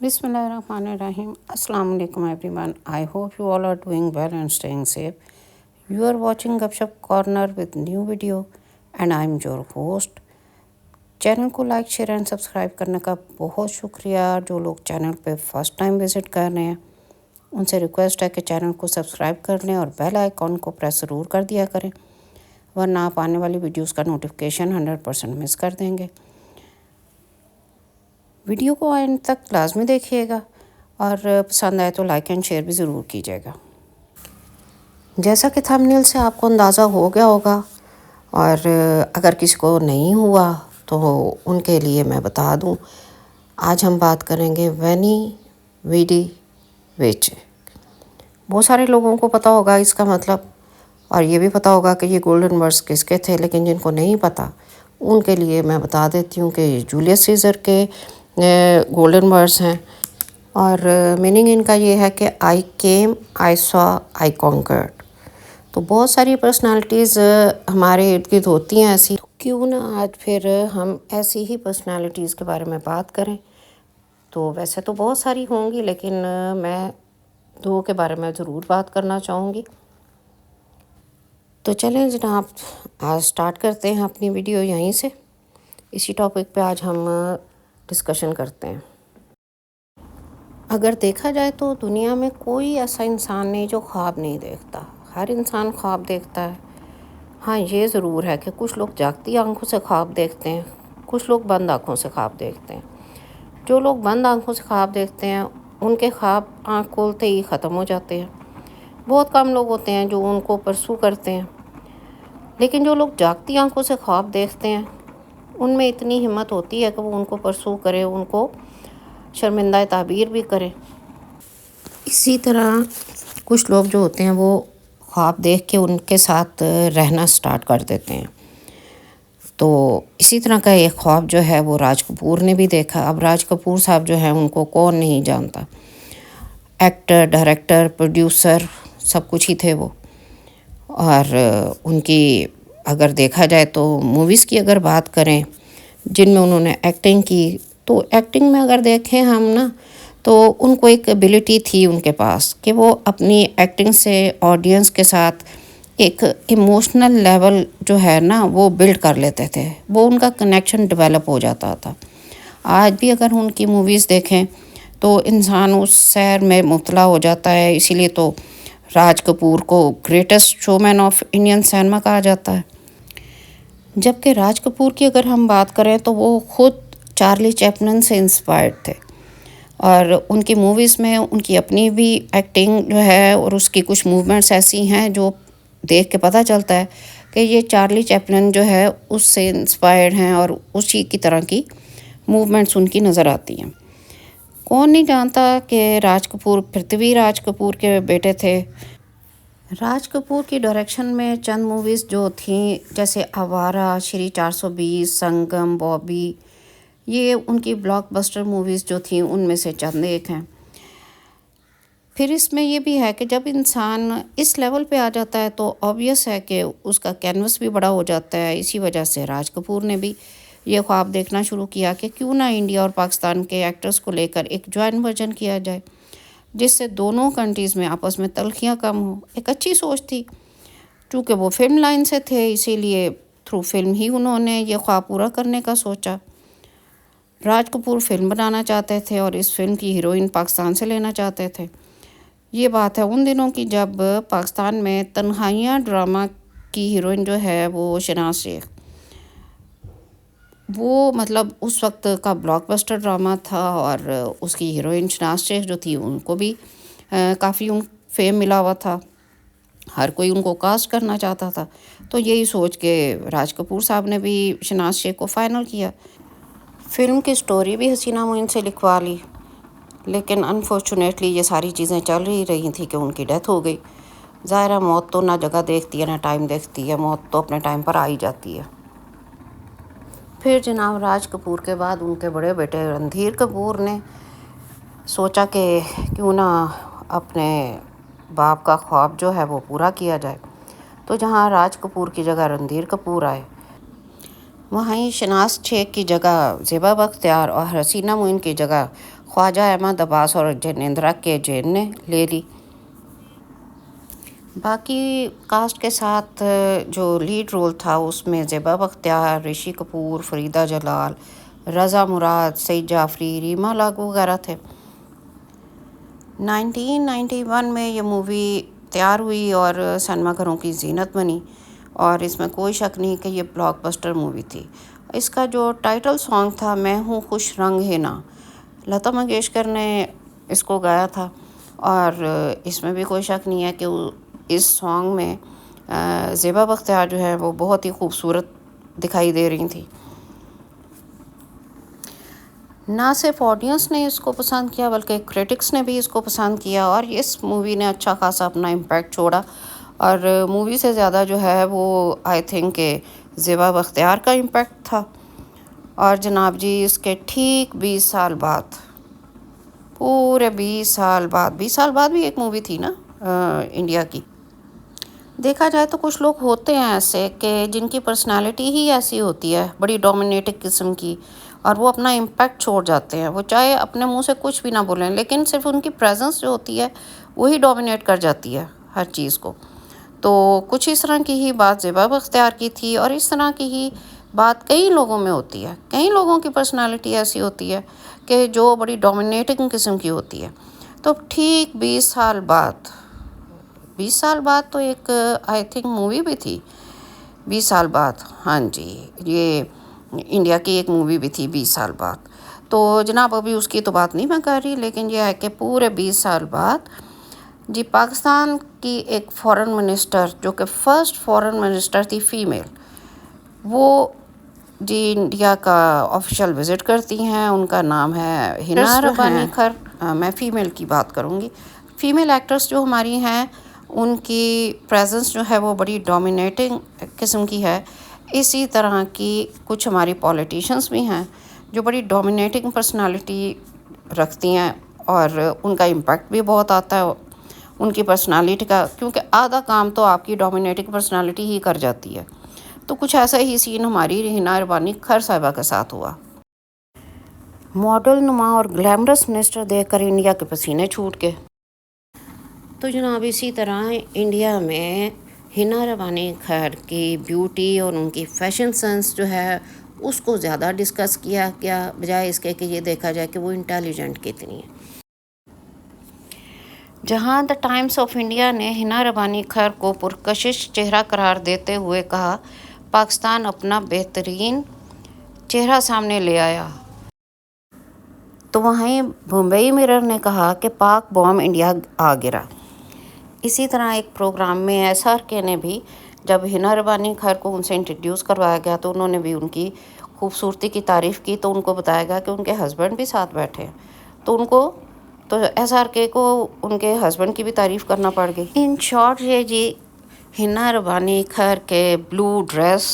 Bismillahirrahmanirrahim. Assalamu alaikum everyone. I hope you all are doing well and staying safe. You are watching Gupshup Corner with new video and I am your host. Channel को like share and subscribe करने का बहुत शुक्रिया। जो लोग channel पे first time visit कर रहे हैं उनसे रिक्वेस्ट है कि चैनल को सब्सक्राइब कर लें और बेल आइकॉन को प्रेस ज़रूर कर दिया करें, वरना आप आने वाली वीडियोस का नोटिफिकेशन 100% मिस कर देंगे। वीडियो को एंड तक लाजमी देखिएगा और पसंद आए तो लाइक एंड शेयर भी ज़रूर कीजिएगा। जैसा कि थंबनेल से आपको अंदाज़ा हो गया होगा और अगर किसी को नहीं हुआ तो उनके लिए मैं बता दूं, आज हम बात करेंगे वेनी विडी वेचे। बहुत सारे लोगों को पता होगा इसका मतलब, और ये भी पता होगा कि ये गोल्डन वर्ड्स किसके थे, लेकिन जिनको नहीं पता उनके लिए मैं बता देती हूँ कि जूलियस सीजर के गोल्डन वर्ड्स हैं और मीनिंग इनका ये है कि आई केम, आई सॉ, आई कॉन्कर्ड। तो बहुत सारी पर्सनालिटीज़ हमारे इर्द गिर्द होती हैं ऐसी, तो क्यों ना आज फिर हम ऐसी ही पर्सनालिटीज़ के बारे में बात करें। तो वैसे तो बहुत सारी होंगी, लेकिन मैं दो के बारे में ज़रूर बात करना चाहूँगी। तो चलें जनाब, आज स्टार्ट करते हैं अपनी वीडियो यहीं से। इसी टॉपिक पे आज हम डिस्कशन करते हैं। अगर देखा जाए तो दुनिया में कोई ऐसा इंसान नहीं जो ख्वाब नहीं देखता। हर इंसान ख्वाब देखता है। हाँ, ये ज़रूर है कि कुछ लोग जागती आंखों से ख्वाब देखते हैं, कुछ लोग बंद आंखों से ख्वाब देखते हैं। जो लोग बंद आंखों से ख्वाब देखते हैं उनके ख्वाब आँख खोलते ही ख़त्म हो जाते हैं। बहुत कम लोग होते हैं जो उनको परसू करते हैं, लेकिन जो लोग जागती आंखों से ख्वाब देखते हैं उनमें इतनी हिम्मत होती है कि वो उनको परसू करें, उनको शर्मिंदा ताबीर भी करें। इसी तरह कुछ लोग जो होते हैं वो ख्वाब देख के उनके साथ रहना स्टार्ट कर देते हैं। तो इसी तरह का एक ख्वाब जो है वो राज कपूर ने भी देखा। अब राज कपूर साहब जो हैं उनको कौन नहीं जानता, एक्टर, डायरेक्टर, प्रोड्यूसर, सब कुछ ही थे वो। और उनकी अगर देखा जाए तो मूवीज़ की अगर बात करें जिनमें उन्होंने एक्टिंग की, तो एक्टिंग में अगर देखें हम ना, तो उनको एक एबिलिटी थी उनके पास कि वो अपनी एक्टिंग से ऑडियंस के साथ एक इमोशनल लेवल जो है ना वो बिल्ड कर लेते थे। वो उनका कनेक्शन डेवलप हो जाता था। आज भी अगर उनकी मूवीज़ देखें तो इंसान उस सैर में मुब्तला हो जाता है। इसीलिए तो राज कपूर को greatest showman of Indian cinema कहा जाता है। जबकि राज कपूर की अगर हम बात करें तो वो ख़ुद चार्ली चैपलिन से इंस्पायर्ड थे और उनकी मूवीज़ में उनकी अपनी भी एक्टिंग जो है और उसकी कुछ मूवमेंट्स ऐसी हैं जो देख के पता चलता है कि ये चार्ली चैपलिन जो है उससे इंस्पायर्ड हैं और उसी की तरह की मूवमेंट्स उनकी नज़र आती हैं। कौन नहीं जानता कि राज कपूर पृथ्वी राज कपूर के बेटे थे। राज कपूर की डायरेक्शन में चंद मूवीज़ जो थीं, जैसे आवारा, श्री 420, संगम, बॉबी, ये उनकी ब्लॉकबस्टर मूवीज़ जो थीं उनमें से चंद एक हैं। फिर इसमें ये भी है कि जब इंसान इस लेवल पे आ जाता है तो ऑब्वियस है कि उसका कैनवस भी बड़ा हो जाता है। इसी वजह से राज कपूर ने भी ये ख्वाब देखना शुरू किया कि क्यों ना इंडिया और पाकिस्तान के एक्टर्स को लेकर एक जॉइंट वर्जन किया जाए, जिससे दोनों कंट्रीज़ में आपस में तलखियाँ कम हो। एक अच्छी सोच थी। चूँकि वो फिल्म लाइन से थे, इसीलिए थ्रू फिल्म ही उन्होंने ये ख्वाब पूरा करने का सोचा। राज कपूर फिल्म बनाना चाहते थे और इस फिल्म की हीरोइन पाकिस्तान से लेना चाहते थे। ये बात है उन दिनों की जब पाकिस्तान में तन्हाइयाँ ड्रामा की हीरोइन जो है वो शहनाज शेख, वो मतलब उस वक्त का ब्लॉकबस्टर ड्रामा था और उसकी हीरोइन शहनाज शेख जो थी उनको भी काफ़ी फेम मिला हुआ था। हर कोई उनको कास्ट करना चाहता था। तो यही सोच के राज कपूर साहब ने भी शहनाज शेख को फ़ाइनल किया। फ़िल्म की स्टोरी भी हसीना मोइन से लिखवा ली, लेकिन अनफॉर्चुनेटली ये सारी चीज़ें चल ही रही थी कि उनकी डेथ हो गई। ज़ाहिर है मौत तो ना जगह देखती है ना टाइम देखती है, मौत तो अपने टाइम पर आ ही जाती है। फिर जनाब राज कपूर के बाद उनके बड़े बेटे रणधीर कपूर ने सोचा कि क्यों ना अपने बाप का ख्वाब जो है वो पूरा किया जाए। तो जहाँ राज कपूर की जगह रणधीर कपूर आए, वहीं शहनाज शेख की जगह ज़ेबा बख्तियार और हसीना मोइन की जगह ख्वाजा अहमद अब्बास और जैनेंद्रा के जैन ने ले ली। बाकी कास्ट के साथ जो लीड रोल था उसमें ज़ेबा बख्तियार, ऋषि कपूर, फरीदा जलाल, रज़ा मुराद, सईद जाफ़री, रीमा लागू वगैरह थे। 1991 में ये मूवी तैयार हुई और सिनेमाघरों की जीनत बनी और इसमें कोई शक नहीं कि ये ब्लॉकबस्टर मूवी थी। इसका जो टाइटल सॉन्ग था मैं हूँ खुश रंग है ना, लता मंगेशकर ने इसको गाया था और इसमें भी कोई शक नहीं है कि इस सॉन्ग में ज़ेबा बख्तियार जो है वो बहुत ही खूबसूरत दिखाई दे रही थी। ना सिर्फ ऑडियंस ने इसको पसंद किया बल्कि क्रिटिक्स ने भी इसको पसंद किया और इस मूवी ने अच्छा खासा अपना इम्पैक्ट छोड़ा। और मूवी से ज़्यादा जो है वो आई थिंक के ज़ेबा बख्तियार का इम्पैक्ट था। और जनाब जी इसके ठीक 20 साल बाद, पूरे 20 साल बाद भी एक मूवी थी ना इंडिया की। देखा जाए तो कुछ लोग होते हैं ऐसे कि जिनकी पर्सनालिटी ही ऐसी होती है, बड़ी डोमिनेटिंग किस्म की, और वो अपना इम्पैक्ट छोड़ जाते हैं। वो चाहे अपने मुंह से कुछ भी ना बोलें लेकिन सिर्फ उनकी प्रेजेंस जो होती है वही डोमिनेट कर जाती है हर चीज़ को। तो कुछ इस तरह की ही बात ज़ेबा बख्तियार की थी और इस तरह की ही बात कई लोगों में होती है। कई लोगों की पर्सनालिटी ऐसी होती है कि जो बड़ी डोमिनेटिंग किस्म की होती है। तो ठीक 20 साल बाद तो एक आई थिंक मूवी भी थी 20 साल बाद। हाँ जी, ये इंडिया की एक मूवी भी थी 20 साल बाद। तो जनाब अभी उसकी तो बात नहीं मैं कर रही, लेकिन ये है कि पूरे 20 साल बाद जी पाकिस्तान की एक फॉरेन मिनिस्टर जो कि फ़र्स्ट फॉरेन मिनिस्टर थी फ़ीमेल, वो जी इंडिया का ऑफिशियल विज़िट करती हैं। उनका नाम है हिना रब्बानी खर। मैं फ़ीमेल की बात करूँगी। फ़ीमेल एक्ट्रेस जो हमारी हैं उनकी प्रेजेंस जो है वो बड़ी डोमिनेटिंग किस्म की है। इसी तरह की कुछ हमारी पॉलिटिशियंस भी हैं जो बड़ी डोमिनेटिंग पर्सनालिटी रखती हैं और उनका इम्पैक्ट भी बहुत आता है उनकी पर्सनालिटी का, क्योंकि आधा काम तो आपकी डोमिनेटिंग पर्सनालिटी ही कर जाती है। तो कुछ ऐसा ही सीन हमारी हिना रब्बानी खर साहिबा के साथ हुआ। मॉडल नुमा और ग्लैमरस मिनिस्टर देखकर इंडिया के पसीने छूट गए। तो जनाब इसी तरह इंडिया में हिना रब्बानी खर की ब्यूटी और उनकी फैशन सेंस जो है उसको ज़्यादा डिस्कस किया गया, बजाय इसके कि ये देखा जाए कि वो इंटेलिजेंट कितनी है। जहां द टाइम्स ऑफ इंडिया ने हिना रब्बानी खर को पुरकशिश चेहरा करार देते हुए कहा पाकिस्तान अपना बेहतरीन चेहरा सामने ले आया, तो वहीं मुंबई मिरर ने कहा कि पाक बॉम्ब इंडिया आ गिरा। इसी तरह एक प्रोग्राम में SRK ने भी जब हिना रब्बानी खर को उनसे इंट्रोड्यूस करवाया गया तो उन्होंने भी उनकी खूबसूरती की तारीफ़ की। तो उनको बताया गया कि उनके हस्बैंड भी साथ बैठे हैं, तो SRK को उनके हस्बैंड की भी तारीफ़ करना पड़ गई। इन शॉर्ट ये जी हिना रब्बानी खर के ब्लू ड्रेस,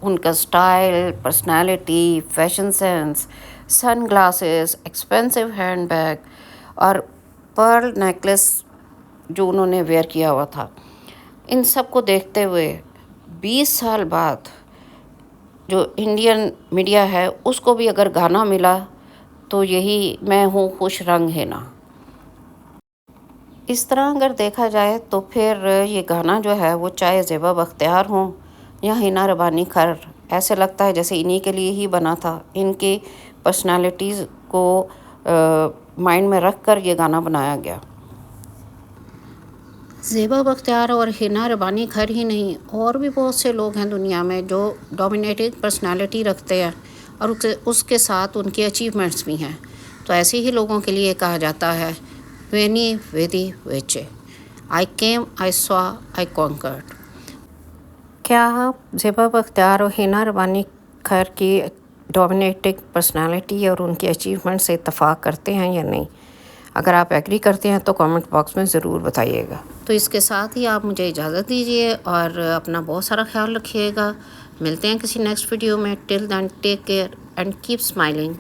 उनका style, personality, fashion sense, sun glasses, expensive hand bag और पर्ल नेकलेस जो उन्होंने वेयर किया हुआ था, इन सब को देखते हुए 20 साल बाद जो इंडियन मीडिया है उसको भी अगर गाना मिला तो यही मैं हूँ खुश रंग है ना। इस तरह अगर देखा जाए तो फिर ये गाना जो है वो चाहे ज़ेबा बख्तियार हों या हिना रब्बानी खर, ऐसे लगता है जैसे इन्हीं के लिए ही बना था। इनकी पर्सनालिटीज़ को माइंड में रख कर ये गाना बनाया गया। ज़ेबा बख्तियार और हिना रब्बानी खर ही नहीं, और भी बहुत से लोग हैं दुनिया में जो डोमिनेटिंग पर्सनालिटी रखते हैं और उसके साथ उनकी अचीवमेंट्स भी हैं। तो ऐसे ही लोगों के लिए कहा जाता है वेनी वेदी वेचे, आई केम, आई सॉ, आई कॉन्कर्ड। क्या आप ज़ेबा बख्तियार और हिना रब्बानी खर की डोमिनेटिंग पर्सनालिटी और उनकी अचीवमेंट से इत्तफाक करते हैं या नहीं? अगर आप एग्री करते हैं तो कमेंट बॉक्स में ज़रूर बताइएगा। तो इसके साथ ही आप मुझे इजाज़त दीजिए और अपना बहुत सारा ख्याल रखिएगा। मिलते हैं किसी नेक्स्ट वीडियो में। Till then take care and keep smiling.